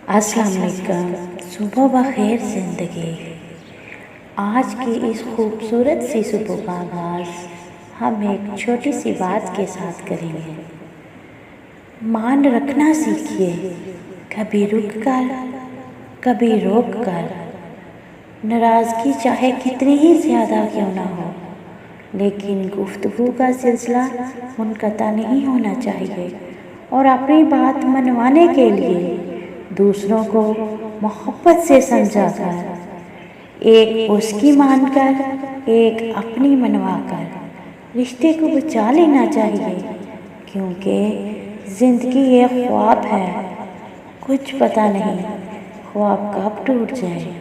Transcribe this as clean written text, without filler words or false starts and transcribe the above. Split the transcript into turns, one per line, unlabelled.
السلام علیکم، صبح بخیر زندگی۔ آج کی اس خوبصورت سی صبح کا آغاز ہم ایک چھوٹی سی بات کے ساتھ کریں گے۔ مان رکھنا سیکھیے، کبھی رک کر کبھی روک کر۔ ناراضگی چاہے کتنی ہی زیادہ کیوں نہ ہو، لیکن گفتگو کا سلسلہ منقطع نہیں ہونا چاہیے، اور اپنی بات منوانے کے لیے دوسروں کو محبت سے سمجھا کر، ایک اس کی مان کر ایک اپنی منوا کر رشتے کو بچا لینا چاہیے، کیونکہ زندگی ایک خواب ہے، کچھ پتہ نہیں خواب کب ٹوٹ جائے۔